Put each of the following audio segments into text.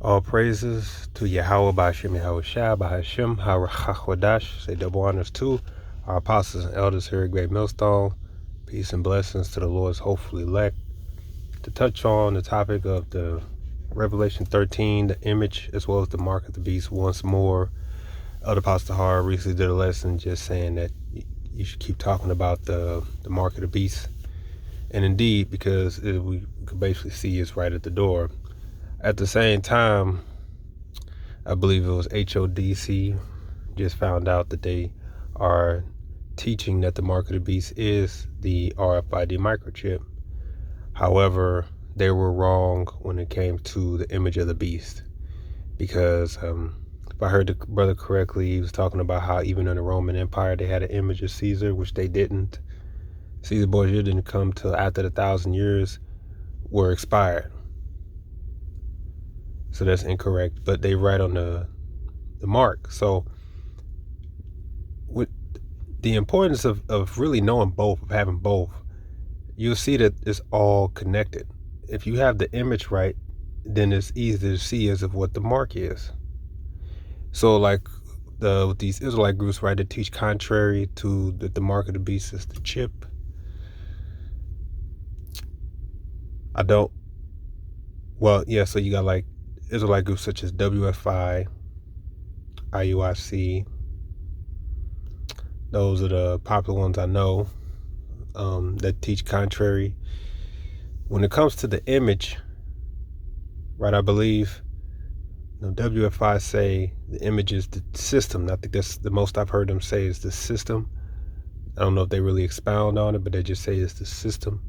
All praises to Yahweh Ba'Shem Yahweh Shai Ba'Hashem HaRachawadash. Say double honors to our apostles and elders here at Great Millstone. Peace and blessings to the Lord's hopeful elect. To touch on the topic of the Revelation 13, the image, as well as the mark of the beast once more. Elder Pastor Har recently did a lesson just saying that you should keep talking about the mark of the beast. And indeed, because we could basically see it's right at the door. At the same time, I believe it was HODC just found out that they are teaching that the mark of the beast is the RFID microchip. However, they were wrong when it came to the image of the beast, because if I heard the brother correctly, he was talking about how even in the Roman Empire they had an image of Caesar, which they didn't. Caesar Borgia didn't come till after the 1,000 years were expired. So that's incorrect, but they write on the mark. So with the importance of really knowing both, of having both, you'll see that it's all connected. If you have the image right, then it's easy to see as of what the mark is. So like these Israelite groups, right, that teach contrary to that the mark of the beast is the chip. So you got like Israelite groups such as WFI, IUIC. Those are the popular ones I know that teach contrary. When it comes to the image, right, I believe WFI say the image is the system. I think that's the most I've heard them say is the system. I don't know if they really expound on it, but they just say it's the system.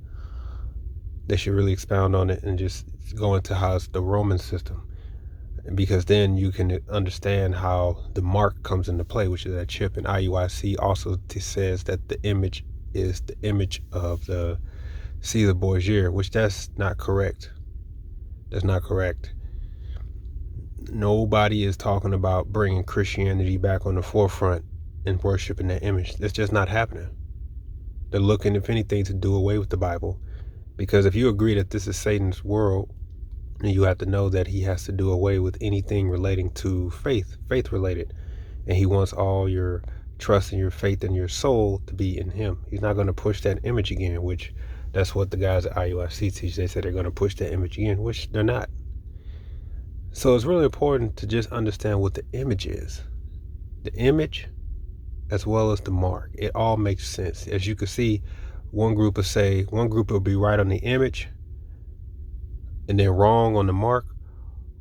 They should really expound on it and just go into how it's the Roman system, because then you can understand how the mark comes into play, which is that chip. And IUIC also says that the image is the image of the Caesar Borgia, which that's not correct. That's not correct. Nobody is talking about bringing Christianity back on the forefront and worshiping that image. That's just not happening. They're looking, if anything, to do away with the Bible, because if you agree that this is Satan's world, you have to know that he has to do away with anything relating to faith related. And he wants all your trust and your faith and your soul to be in him. He's not going to push that image again, which that's what the guys at IUIC teach. They said they're going to push that image again, which they're not. So it's really important to just understand what the image is. The image as well as the mark. It all makes sense. As you can see, one group will be right on the image and then wrong on the mark,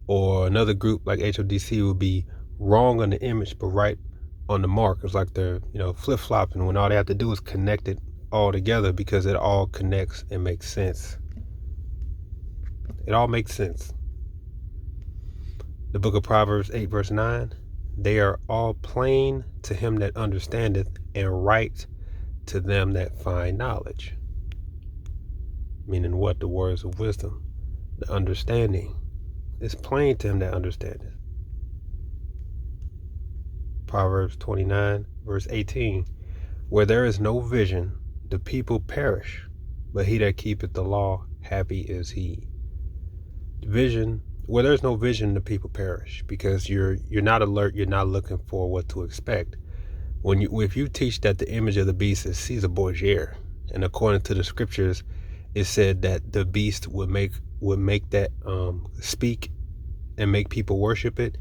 or another group like HODC will be wrong on the image but right on the mark. It's like they're flip-flopping when all they have to do is connect it all together, because it all connects and makes sense. It all makes sense. The book of Proverbs 8 verse 9, they are all plain to him that understandeth, and right to them that find knowledge. Meaning what? The words of wisdom, the understanding. It's plain to him that understandeth. Proverbs 29 verse 18, where there is no vision, the people perish, but he that keepeth the law, happy is he. Vision, where there's no vision, the people perish, because you're not alert, you're not looking for what to expect. If you teach that the image of the beast is Caesar Borgia, and according to the scriptures, it said that the beast would make that speak and make people worship it,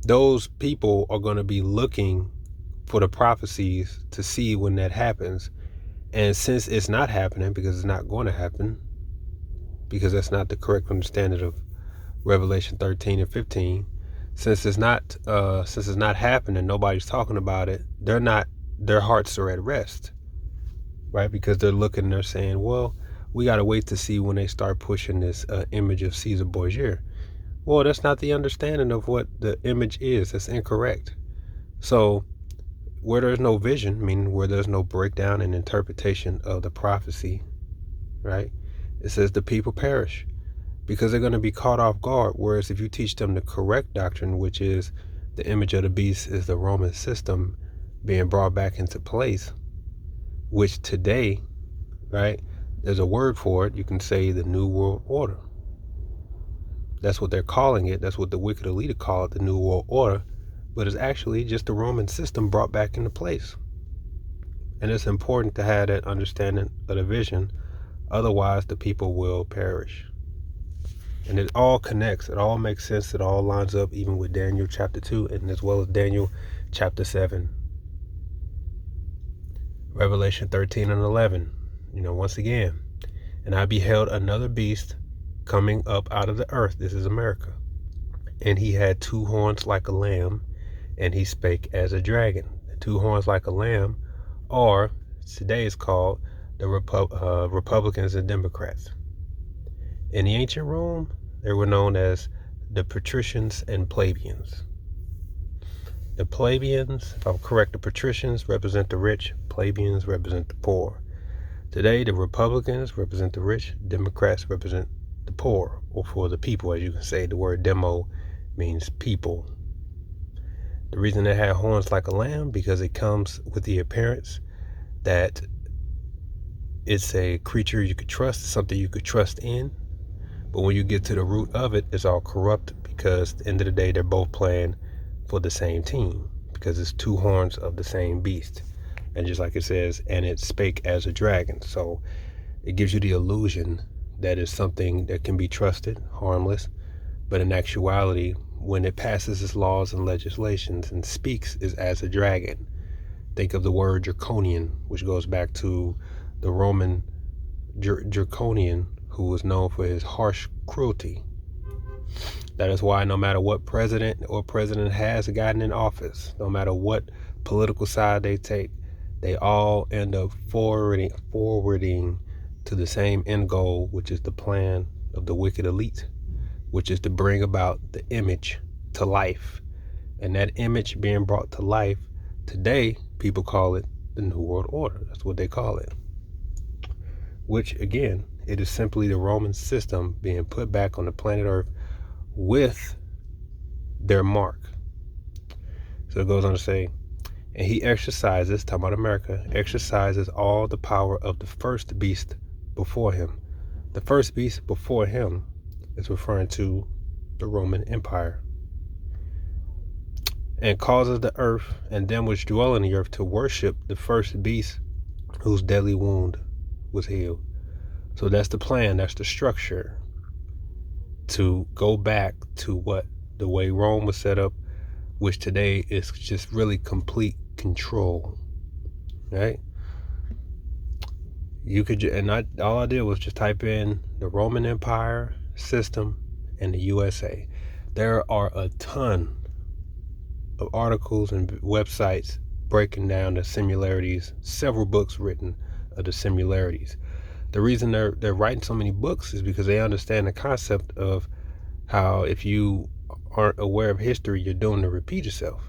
those people are going to be looking for the prophecies to see when that happens. And since it's not happening, because it's not going to happen, because that's not the correct understanding of Revelation 13 and 15, since it's not happening, nobody's talking about it, their hearts are at rest, right? Because they're looking, they're saying, well, we got to wait to see when they start pushing this image of Caesar Borgia. Well, that's not the understanding of what the image is. That's incorrect. So where there's no vision, meaning where there's no breakdown and interpretation of the prophecy, right? It says the people perish, because they're going to be caught off guard. Whereas if you teach them the correct doctrine, which is the image of the beast is the Roman system being brought back into place, which today, right, there's a word for it. You can say the New World Order. That's what they're calling it. That's what the wicked elite call it, the New World Order. But it's actually just the Roman system brought back into place. And it's important to have that understanding of the vision. Otherwise, the people will perish. And it all connects. It all makes sense. It all lines up even with Daniel chapter 2 and as well as Daniel chapter 7. Revelation 13 and 11. Once again. And I beheld another beast coming up out of the earth. This is America. And he had 2 horns like a lamb, and he spake as a dragon. The 2 horns like a lamb are, today is called, the Republicans and Democrats. In the ancient Rome, they were known as the patricians and plebeians. The plebeians, if I'm correct, the patricians represent the rich, plebeians represent the poor. Today, the Republicans represent the rich, Democrats represent the poor, or for the people, as you can say. The word demo means people. The reason they have horns like a lamb, because it comes with the appearance that it's a creature you could trust, something you could trust in. But when you get to the root of it, it's all corrupt, because at the end of the day, they're both playing for the same team, because it's 2 horns of the same beast. And just like it says, and it spake as a dragon. So it gives you the illusion that it's something that can be trusted, harmless. But in actuality, when it passes its laws and legislations and speaks, is as a dragon. Think of the word draconian, which goes back to the Roman Draconian, who was known for his harsh cruelty. That is why no matter what president has gotten in office, no matter what political side they take, they all end up forwarding to the same end goal, which is the plan of the wicked elite, which is to bring about the image to life. And that image being brought to life, today, people call it the New World Order. That's what they call it. Which, again, it is simply the Roman system being put back on the planet Earth with their mark. So it goes on to say, and he exercises, talking about America, exercises all the power of the first beast before him. The first beast before him is referring to the Roman Empire. And causes the earth and them which dwell in the earth to worship the first beast whose deadly wound was healed. So that's the plan, that's the structure, to go back to what the way Rome was set up, which today is just really complete control, right? You could, all I did was just type in the Roman Empire system and the USA. There are a ton of articles and websites breaking down the similarities, several books written of the similarities. The reason they're writing so many books is because they understand the concept of how if you aren't aware of history, you're doomed to repeat yourself.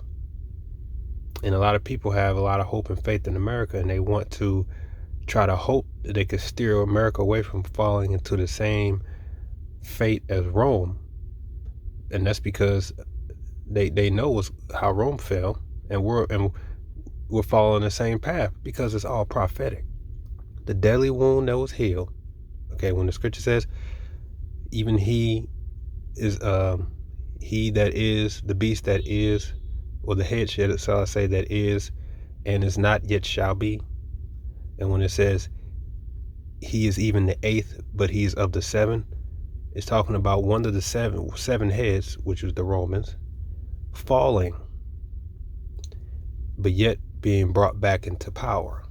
And a lot of people have a lot of hope and faith in America, and they want to try to hope that they could steer America away from falling into the same fate as Rome. And that's because they know how Rome fell, and we're following the same path, because it's all prophetic. The deadly wound that was healed. Okay, when the scripture says, even he is he that is the beast that is, or the head shall I say, that is and is not yet shall be. And when it says he is even the 8th, but he is of the 7, it's talking about one of the seven heads, which was the Romans, falling, but yet being brought back into power.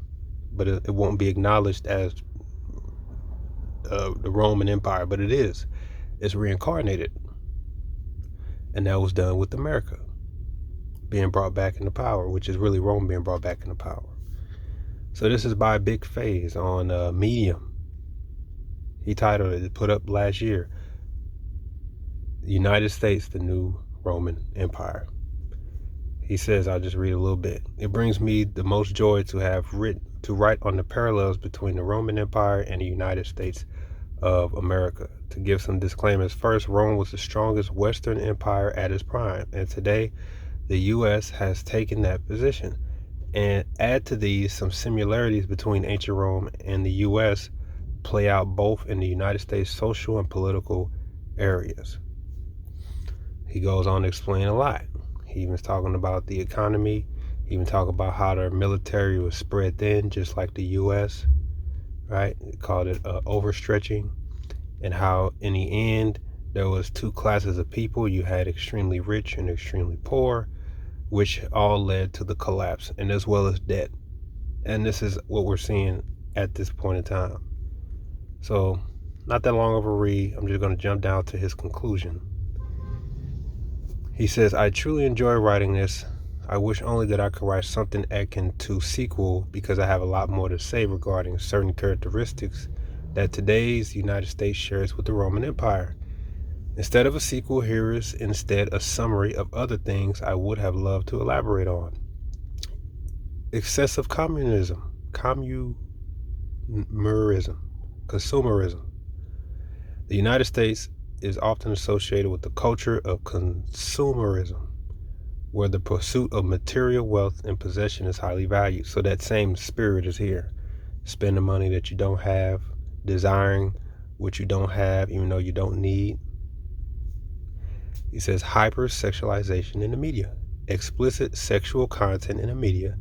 But it won't be acknowledged as the Roman Empire, but it is. It's reincarnated. And that was done with America being brought back into power, which is really Rome being brought back into power. So this is by Big Phase on Medium. He titled it, put up last year, United States, the New Roman Empire. He says, I'll just read a little bit. It brings me the most joy to write on the parallels between the Roman Empire and the United States of America. To give some disclaimers, first, Rome was the strongest Western empire at its prime, and today the U.S. has taken that position. And add to these some similarities between ancient Rome and the U.S. play out both in the United States social and political areas. He goes on to explain a lot. He even talking about the economy. He even talk about how their military was spread thin, just like the U.S., right? He called it overstretching, and how in the end, there was two classes of people. You had extremely rich and extremely poor, which all led to the collapse, and as well as debt. And this is what we're seeing at this point in time. So, not that long of a read. I'm just going to jump down to his conclusion. He says, I truly enjoy writing this. I wish only that I could write something akin to sequel, because I have a lot more to say regarding certain characteristics that today's United States shares with the Roman Empire. Instead of a sequel, here is instead a summary of other things I would have loved to elaborate on. Excessive communism, consumerism. The United States is often associated with the culture of consumerism, where the pursuit of material wealth and possession is highly valued. So that same spirit is here. Spending money that you don't have, desiring what you don't have, even though you don't need. He says hypersexualization in the media. Explicit sexual content in the media,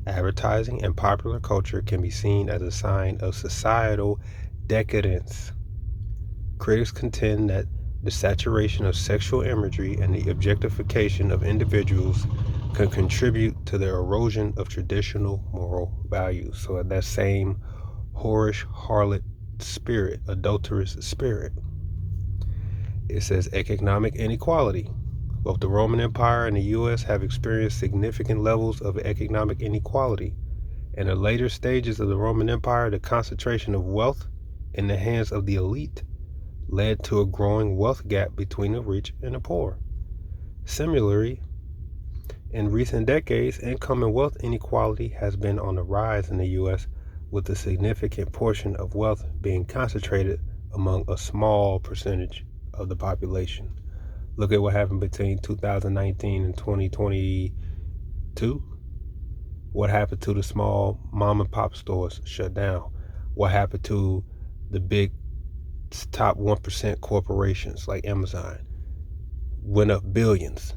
advertising, and popular culture can be seen as a sign of societal decadence. Critics contend that the saturation of sexual imagery and the objectification of individuals can contribute to the erosion of traditional moral values. So that same whorish harlot spirit, adulterous spirit. It says economic inequality. Both the Roman Empire and the U.S. have experienced significant levels of economic inequality. In the later stages of the Roman Empire, the concentration of wealth in the hands of the elite led to a growing wealth gap between the rich and the poor. Similarly, in recent decades, income and wealth inequality has been on the rise in the U.S., with a significant portion of wealth being concentrated among a small percentage of the population. Look at what happened between 2019 and 2022. What happened to the small mom and pop stores shut down? What happened to the big top 1% corporations like Amazon? Went up billions.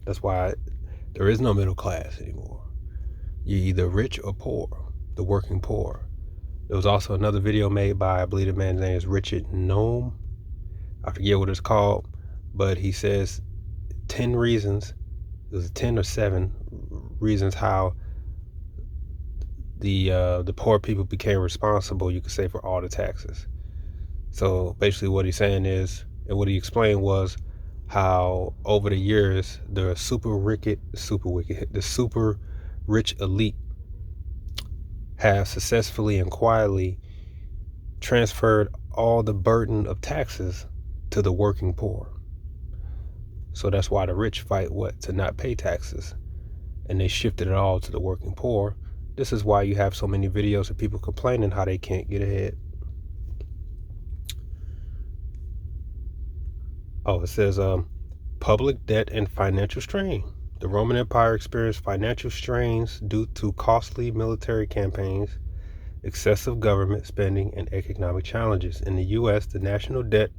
That's why there is no middle class anymore. You're either rich or poor, the working poor. There was also another video made by, I believe the man's name is Richard Nome. I forget what it's called, but he says 10 reasons, it was 10 or 7 reasons how the poor people became responsible, you could say, for all the taxes. So basically what he's saying is, and what he explained was how over the years, the super rich elite have successfully and quietly transferred all the burden of taxes to the working poor. So that's why the rich fight to not pay taxes, and they shifted it all to the working poor. This is why you have so many videos of people complaining how they can't get ahead. Oh, it says public debt and financial strain. The Roman Empire experienced financial strains due to costly military campaigns, excessive government spending, and economic challenges. In the U.S., the national debt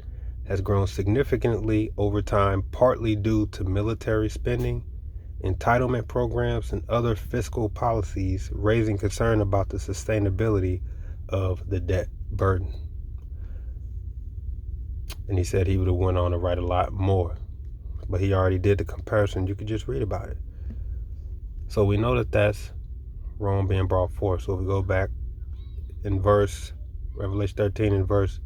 has grown significantly over time, partly due to military spending, entitlement programs, and other fiscal policies, raising concern about the sustainability of the debt burden. And he said he would have went on to write a lot more, but he already did the comparison. You could just read about it. So we know that that's Rome being brought forth. So if we go back in Revelation 13 in verse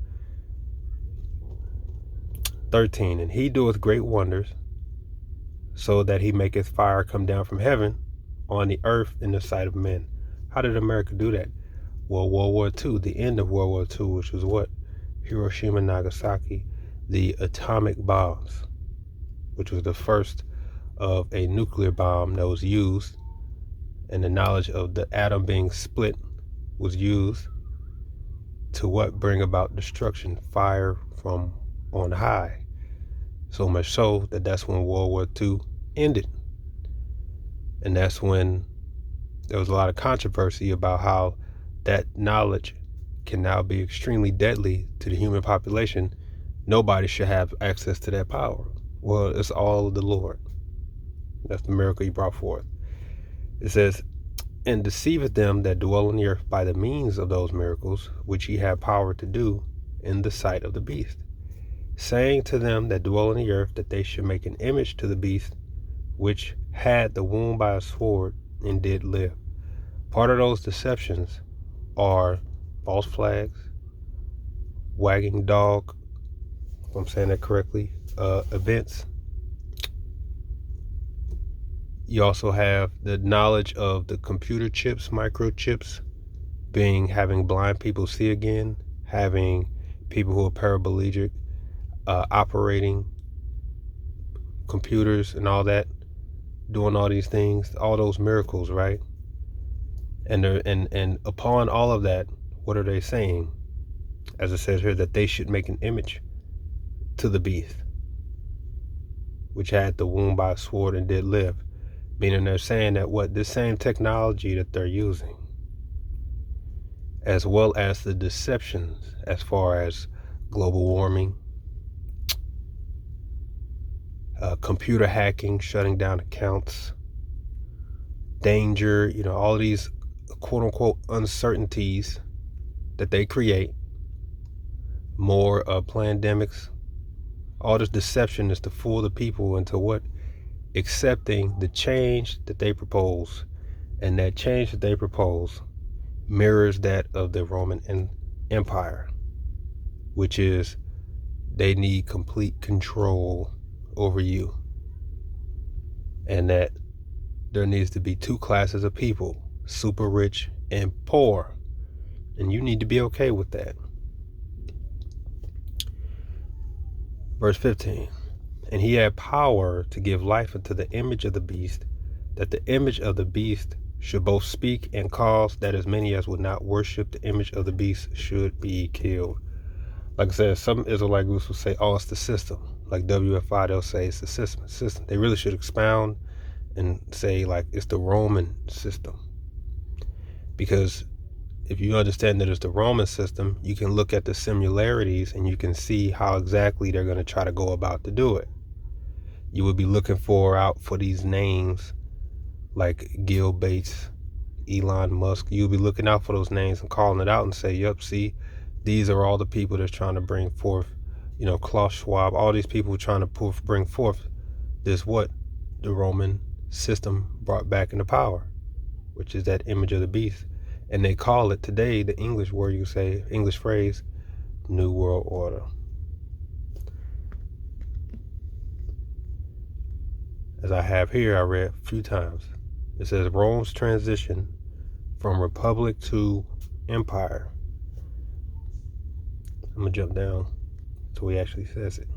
13, and he doeth great wonders, so that he maketh fire come down from heaven on the earth in the sight of men. How did America do that? Well, World War II, the end of World War II, which was what? Hiroshima, Nagasaki, the atomic bombs, which was the first of a nuclear bomb that was used, and the knowledge of the atom being split was used to what? Bring about destruction, fire from on high. So much so that that's when World War II ended. And that's when there was a lot of controversy about how that knowledge can now be extremely deadly to the human population nobody should have access to that power. Well, it's all of the Lord. That's the miracle he brought forth. It says, and deceiveth them that dwell on the earth by the means of those miracles which he had power to do in the sight of the beast, saying to them that dwell on the earth that they should make an image to the beast which had the wound by a sword and did live. Part of those deceptions are false flags, wagging dog, if I'm saying that correctly, events. You also have the knowledge of the computer chips, microchips, having blind people see again, having people who are paraplegic operating computers and all that, doing all these things, all those miracles, right? And upon all of that, what are they saying? As it says here, that they should make an image to the beast, which had the wound by a sword and did live. Meaning they're saying that this same technology that they're using, as well as the deceptions as far as global warming, computer hacking, shutting down accounts, danger, all these quote unquote uncertainties that they create, more pandemics, all this deception is to fool the people into what? Accepting the change that they propose. And that change that they propose mirrors that of the Roman Empire, which is they need complete control over you. And that there needs to be two classes of people, super rich and poor. And you need to be okay with that. Verse 15. And he had power to give life unto the image of the beast, that the image of the beast should both speak and cause that as many as would not worship the image of the beast should be killed. Like I said, some Israelite groups will say, oh, it's the system. Like WFI, they'll say it's the system. They really should expound and say, like, it's the Roman system. Because if you understand that it's the Roman system, you can look at the similarities and you can see how exactly they're going to try to go about to do it. You would be looking out for these names like Gil Bates, Elon Musk. You'll be looking out for those names and calling it out and say, yep, see, these are all the people that's trying to bring forth, Klaus Schwab, all these people trying to bring forth this what the Roman system brought back into power, which is that image of the beast. And they call it today, the English word, you say, English phrase, New World Order. As I have here, I read a few times. It says Rome's transition from republic to empire. I'm going to jump down so he actually says it.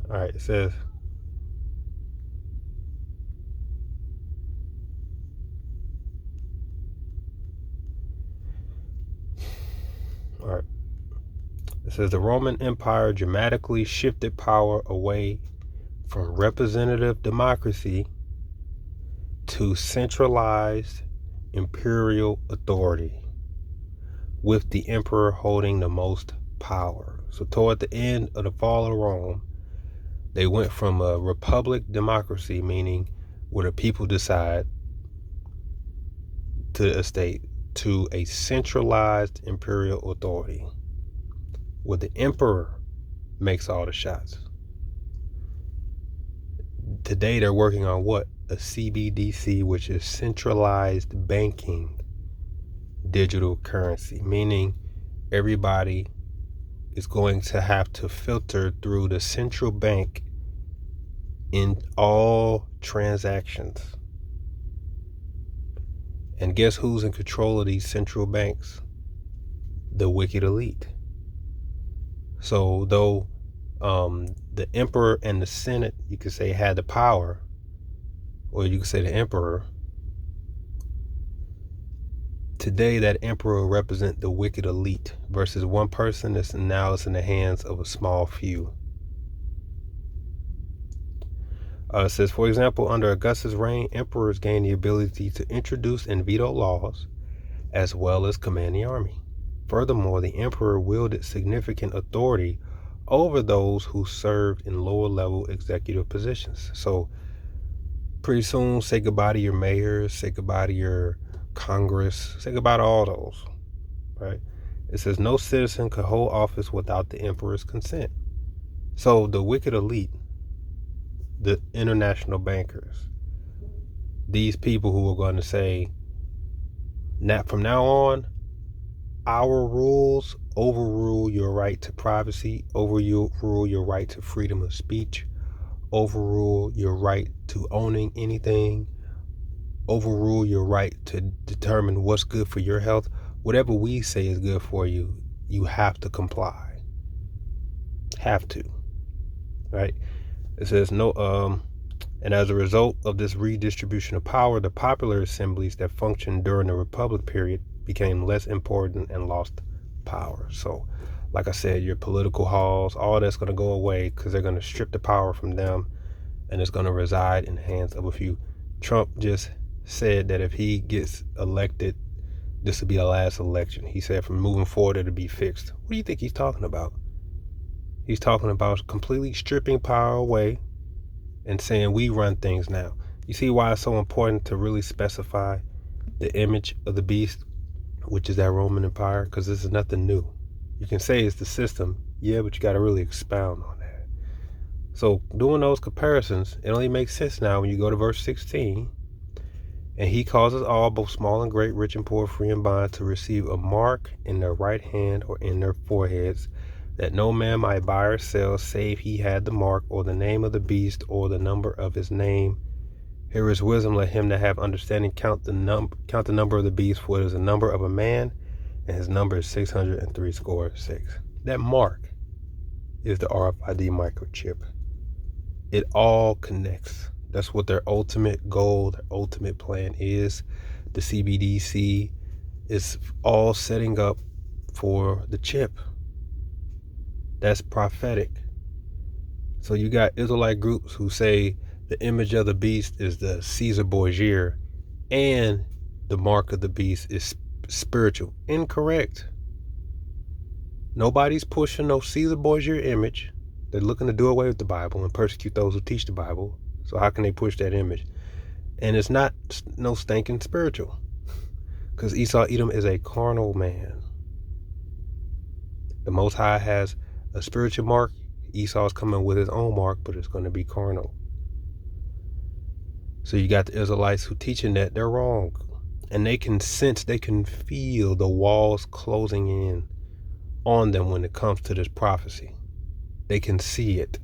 All right, it says, the Roman Empire dramatically shifted power away from representative democracy to centralized imperial authority, with the emperor holding the most power. So toward the end of the fall of Rome, they went from a republic democracy, meaning where the people decide, to a state, to a centralized imperial authority, where the emperor makes all the shots. Today they're working on what? A CBDC, which is centralized banking digital currency, meaning everybody is going to have to filter through the central bank in all transactions. And guess who's in control of these central banks? The wicked elite. So though the emperor and the Senate, you could say, had the power, or you could say the emperor, today that emperor represent the wicked elite versus one person that's now it's in the hands of a small few. It says, for example, under Augustus' reign, emperors gained the ability to introduce and veto laws, as well as command the army. Furthermore, the emperor wielded significant authority over those who served in lower level executive positions. So pretty soon, say goodbye to your mayors, say goodbye to your Congress, say goodbye to all those, right? It says no citizen could hold office without the emperor's consent. So the wicked elite, the international bankers, these people who are going to say, from now on, our rules overrule your right to privacy, overrule your right to freedom of speech, overrule your right to owning anything, overrule your right to determine what's good for your health. Whatever we say is good for you, you have to comply. Have to. Right? It says and as a result of this redistribution of power, the popular assemblies that functioned during the Republic period became less important and lost power. So, like I said, your political halls, all that's going to go away because they're going to strip the power from them, and it's going to reside in the hands of a few. Trump just said that if he gets elected, this will be the last election. He said from moving forward, it'll be fixed. What do you think he's talking about? He's talking about completely stripping power away and saying we run things now. You see why it's so important to really specify the image of the beast, which is that Roman Empire, because this is nothing new. You can say it's the system, yeah, but you got to really expound on that. So doing those comparisons, it only makes sense now when you go to verse 16. And he causes all, both small and great, rich and poor, free and bond, to receive a mark in their right hand or in their foreheads, that no man might buy or sell save he had the mark or the name of the beast or the number of his name. Here is wisdom. Let him that have understanding count the number of the beast, for it is the number of a man, and his number is 666. That mark is the RFID microchip. It all connects. That's what their ultimate goal, their ultimate plan is. The CBDC is all setting up for the chip. That's prophetic. So you got Israelite groups who say the image of the beast is the Caesar Borgia and the mark of the beast is spiritual. Incorrect. Nobody's pushing no Caesar Borgia image. They're looking to do away with the Bible and persecute those who teach the Bible. So how can they push that image? And it's not no stinking spiritual. Because Esau Edom is a carnal man. The Most High has a spiritual mark. Esau's coming with his own mark, but it's going to be carnal. So you got the Israelites who teaching that they're wrong. And they can sense, they can feel the walls closing in on them when it comes to this prophecy. They can see it.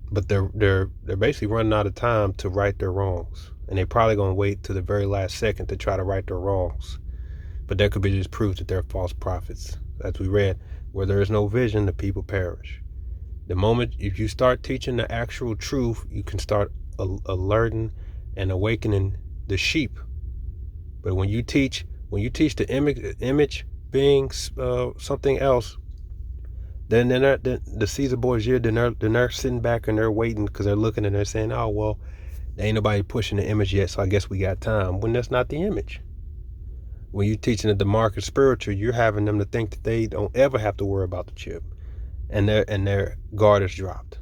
But they're basically running out of time to right their wrongs. And they're probably going to wait to the very last second to try to right their wrongs. But that could be just proof that they're false prophets. As we read, where there is no vision, the people perish. The moment if you start teaching the actual truth, you can start alerting and awakening the sheep. But when you teach the image being something else, then the Caesar Borgia, then they're sitting back and they're waiting because they're looking and they're saying, oh, well, there ain't nobody pushing the image yet, so I guess we got time. When that's not the image. When you're teaching that the mark is spiritual, you're having them to think that they don't ever have to worry about the chip. And their guard is dropped.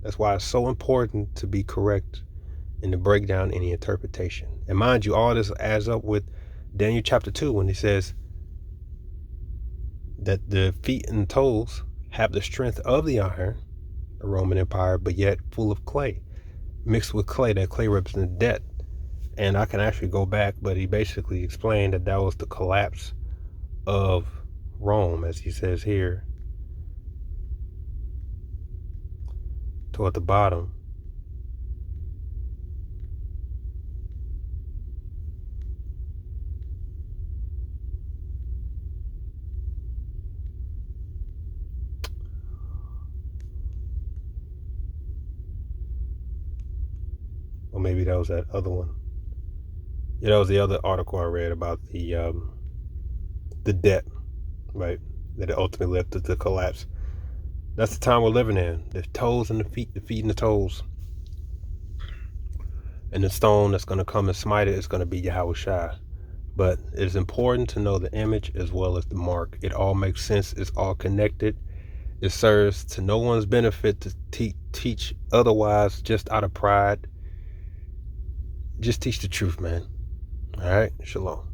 That's why it's so important to be correct and to break down any interpretation. And mind you, all this adds up with Daniel chapter 2 when he says that the feet and toes have the strength of the iron, the Roman Empire, but yet full of clay. Mixed with clay, that clay represents debt. And I can actually go back, but he basically explained that was the collapse of Rome, as he says here, toward the bottom. Or maybe that was that other one. Yeah, that was the other article I read about the debt, right? That it ultimately led to the collapse. That's the time we're living in. The toes and the feet and the toes. And the stone that's going to come and smite it is going to be Yahweh Shai. But it is important to know the image as well as the mark. It all makes sense. It's all connected. It serves to no one's benefit to teach otherwise just out of pride. Just teach the truth, man. All right? Shalom.